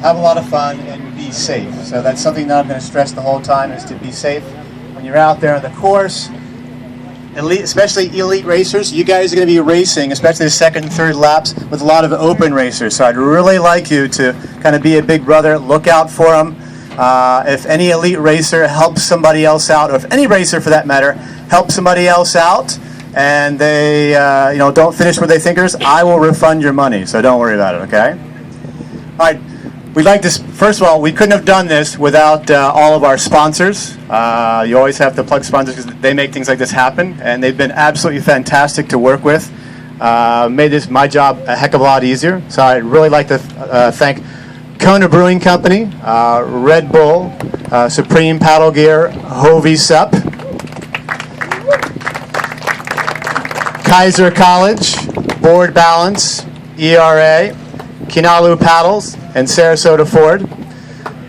have a lot of fun, and be safe. So that's something that I'm going to stress the whole time, is to be safe when you're out there on the course. Elite, especially elite racers, you guys are going to be racing, especially the second and third laps, with a lot of open racers. So I'd really like you to kind of be a big brother, look out for them. If any elite racer helps somebody else out, or if any racer for that matter helps somebody else out, and they don't finish where they think it is, I will refund your money. So don't worry about it, okay? All right. We'd like to, first of all, we couldn't have done this without all of our sponsors. You always have to plug sponsors because they make things like this happen, and they've been absolutely fantastic to work with. Made my job a heck of a lot easier. So I'd really like to thank Kona Brewing Company, Red Bull, Supreme Paddle Gear, Hovey SUP, Kaiser College, Board Balance, ERA, Kinalu Paddles, and Sarasota Ford.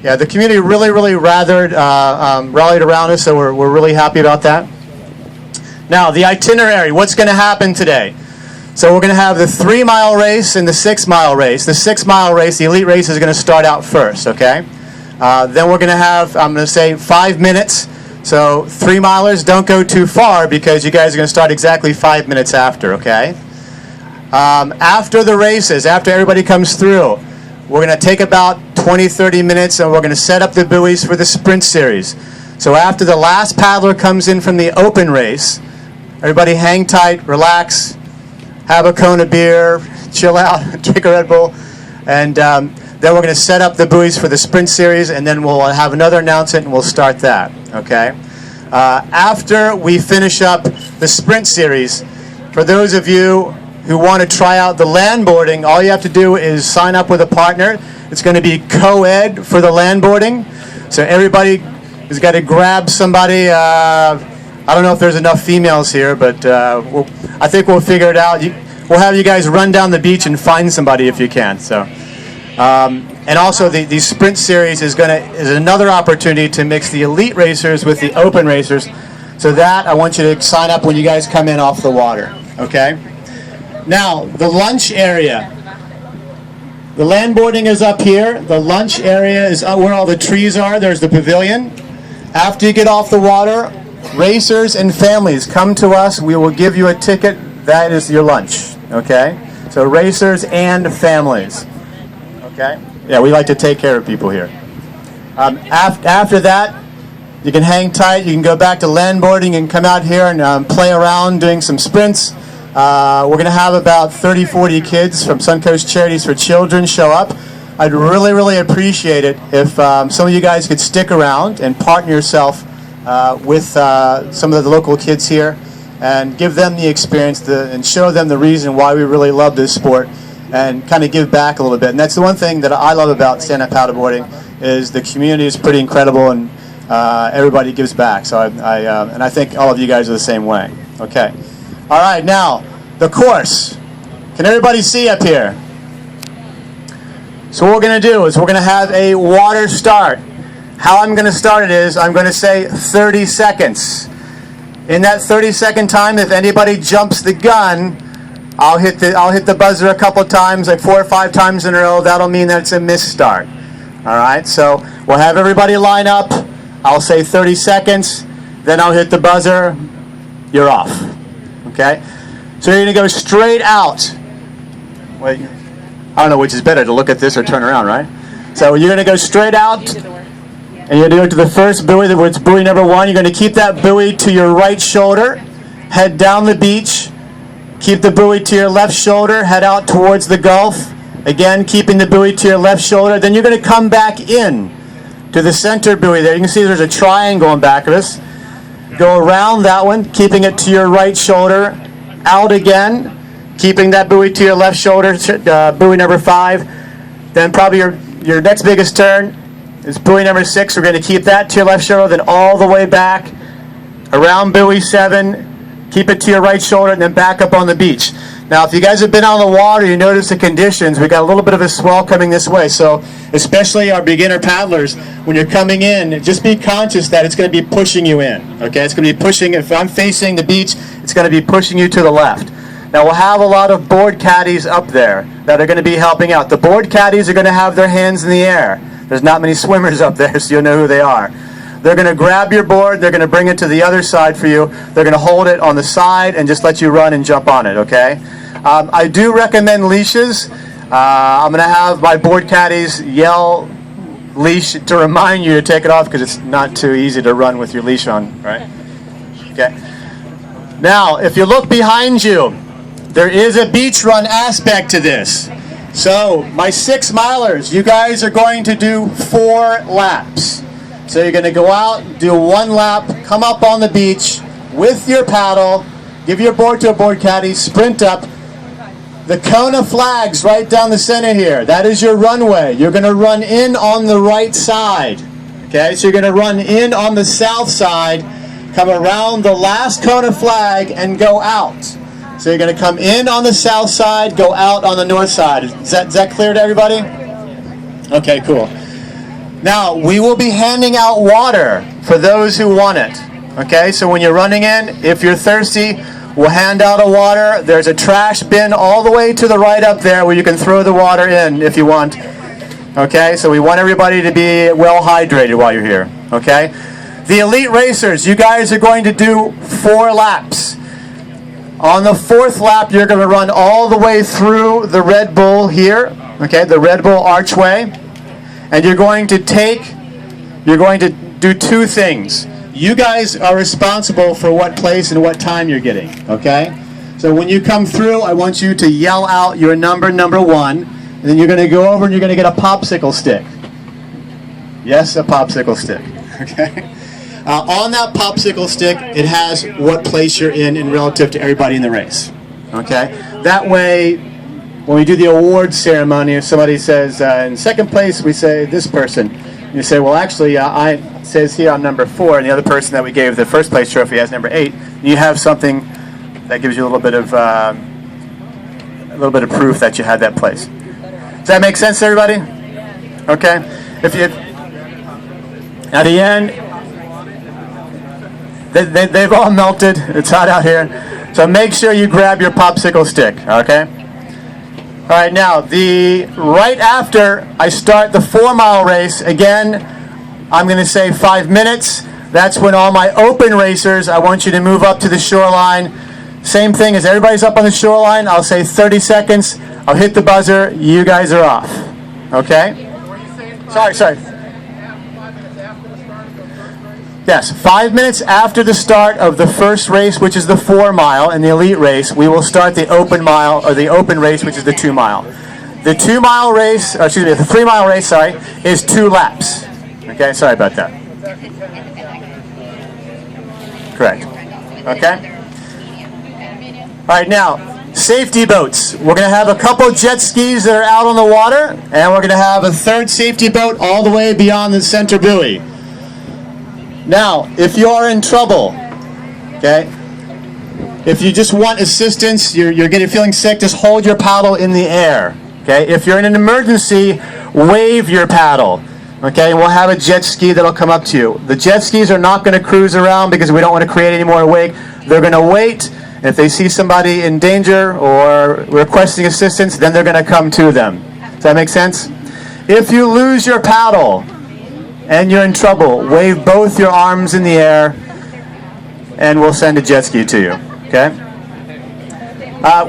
Yeah, the community really rallied around us, so we're really happy about that. Now, the itinerary, what's going to happen today? So we're going to have the 3-mile race and the 6-mile race. The 6-mile race, the elite race, is going to start out first, okay? Then we're going to have, I'm going to say, 5 minutes. So 3-milers, don't go too far because you guys are going to start exactly 5 minutes after, okay? After the races, after everybody comes through, we're going to take about 20-30 minutes, and we're going to set up the buoys for the sprint series. So after the last paddler comes in from the open race, everybody hang tight, relax, have a Kona beer, chill out, drink a Red Bull, and then we're going to set up the buoys for the sprint series, and then we'll have another announcement, and we'll start that, okay? After we finish up the sprint series, for those of you who want to try out the landboarding, all you have to do is sign up with a partner. It's going to be co-ed for the landboarding. So everybody has got to grab somebody. I don't know if there's enough females here, but I think we'll figure it out. We'll have you guys run down the beach and find somebody if you can. So, and also the sprint series is another opportunity to mix the elite racers with the open racers. So that I want you to sign up when you guys come in off the water. Okay. Now, the lunch area. The landboarding is up here. The lunch area is up where all the trees are. There's the pavilion. After you get off the water, racers and families, come to us. We will give you a ticket. That is your lunch. Okay? So racers and families. Okay? Yeah, we like to take care of people here. After that, you can hang tight. You can go back to landboarding and come out here and play around doing some sprints. We're going to have about 30-40 kids from Suncoast Charities for Children show up. I'd really appreciate it if some of you guys could stick around and partner yourself with some of the local kids here and give them the experience and show them the reason why we really love this sport and kind of give back a little bit. And that's the one thing that I love about stand-up paddleboarding is the community is pretty incredible and everybody gives back. So I think all of you guys are the same way. Okay. All right, now, the course. Can everybody see up here? So what we're going to do is we're going to have a water start. How I'm going to start it is I'm going to say 30 seconds. In that 30-second time, if anybody jumps the gun, I'll hit the buzzer a couple of times, like 4 or 5 times in a row. That'll mean that it's a missed start. All right, so we'll have everybody line up. I'll say 30 seconds. Then I'll hit the buzzer. You're off. Okay, so you're going to go straight out. Wait, I don't know which is better, to look at this or turn around, right? So you're going to go straight out, and you're going to go to the first buoy, where it's buoy number 1. You're going to keep that buoy to your right shoulder, head down the beach, keep the buoy to your left shoulder, head out towards the Gulf. Again, keeping the buoy to your left shoulder. Then you're going to come back in to the center buoy there. You can see there's a triangle in back of us. Go around that one, keeping it to your right shoulder, out again, keeping that buoy to your left shoulder, buoy number 5. Then probably your next biggest turn is buoy number 6. We're going to keep that to your left shoulder, then all the way back, around buoy 7, keep it to your right shoulder, and then back up on the beach. Now, if you guys have been on the water, you notice the conditions. We got a little bit of a swell coming this way, so especially our beginner paddlers, when you're coming in, just be conscious that it's going to be pushing you in. Okay, it's going to be pushing. If I'm facing the beach, it's going to be pushing you to the left. Now we'll have a lot of board caddies up there that are going to be helping out. The board caddies are going to have their hands in the air. There's not many swimmers up there, so you'll know who they are. They're going to grab your board, they're going to bring it to the other side for you. They're going to hold it on the side and just let you run and jump on it, okay? I do recommend leashes. I'm going to have my board caddies yell leash to remind you to take it off because it's not too easy to run with your leash on, right? Okay. Now, if you look behind you, there is a beach run aspect to this. So, my 6 milers, you guys are going to do 4 laps. So you're going to go out, do 1 lap, come up on the beach with your paddle, give your board to a board caddy, sprint up. The cone of flags right down the center here, that is your runway. You're going to run in on the right side. Okay, so you're going to run in on the south side, come around the last cone of flag, and go out. So you're going to come in on the south side, go out on the north side. Is that clear to everybody? Okay, cool. Now, we will be handing out water for those who want it. Okay, so when you're running in, if you're thirsty, we'll hand out a water. There's a trash bin all the way to the right up there where you can throw the water in if you want. Okay, so we want everybody to be well hydrated while you're here. Okay, the elite racers, you guys are going to do 4 laps. On the 4th lap, you're going to run all the way through the Red Bull here, okay, the Red Bull archway, and you're going to do 2 things. You guys are responsible for what place and what time you're getting, okay? So when you come through, I want you to yell out your number 1, and then you're going to go over and you're going to get a popsicle stick. Yes, a popsicle stick, okay? On that popsicle stick, it has what place you're in relative to everybody in the race. Okay? That way, when we do the awards ceremony, if somebody says, in 2nd place, we say this person. You say, well, actually, it says here on number 4, and the other person that we gave the 1st place trophy has number 8. You have something that gives you a little bit of proof that you had that place. Does that make sense to everybody? Okay? At the end, they've all melted. It's hot out here. So make sure you grab your popsicle stick, okay? All right, now, right after I start the 4-mile race, again, I'm going to say 5 minutes. That's when all my open racers, I want you to move up to the shoreline. Same thing as everybody's up on the shoreline. I'll say 30 seconds. I'll hit the buzzer. You guys are off, okay? Sorry. Yes, 5 minutes after the start of the first race, which is the 4-mile, and the elite race, we will start the open mile, or the open race, which is the 2-mile. The 2-mile race, or excuse me, the 3-mile race, is 2 laps. Okay, sorry about that. Correct. Okay? All right, now, safety boats. We're going to have a couple jet skis that are out on the water, and we're going to have a 3rd safety boat all the way beyond the center buoy. Now, if you are in trouble, okay, if you just want assistance, you're feeling sick, just hold your paddle in the air, okay? If you're in an emergency, wave your paddle, okay? And we'll have a jet ski that'll come up to you. The jet skis are not going to cruise around because we don't want to create any more wake. They're going to wait. If they see somebody in danger or requesting assistance, then they're going to come to them. Does that make sense? If you lose your paddle and you're in trouble, wave both your arms in the air and we'll send a jet ski to you, okay?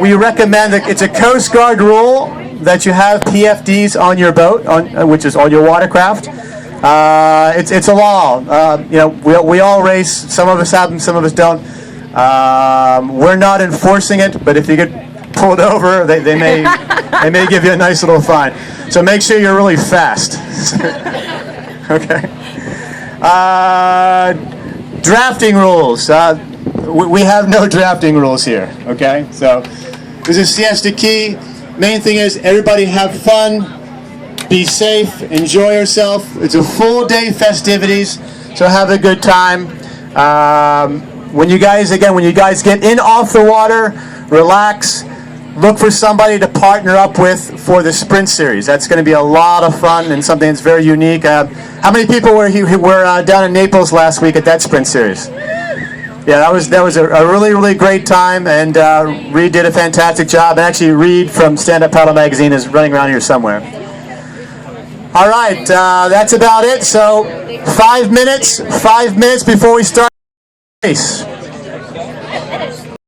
We recommend that it's a Coast Guard rule that you have PFDs on your boat, which is on your watercraft. It's a law. We all race. Some of us have them, some of us don't. We're not enforcing it, but if you get pulled over, they may give you a nice little fine. So make sure you're really fast. Okay. Drafting rules. We have no drafting rules here. Okay. So this is Siesta Key. Main thing is everybody have fun, be safe, enjoy yourself. It's a full day festivities, so have a good time. When you guys get in off the water, relax. Look for somebody to partner up with for the sprint series. That's going to be a lot of fun and something that's very unique. How many people were down in Naples last week at that sprint series? Yeah, that was a really, really great time, and Reed did a fantastic job. And actually, Reed from Stand Up Paddle Magazine is running around here somewhere. All right, that's about it. So 5 minutes before we start the race.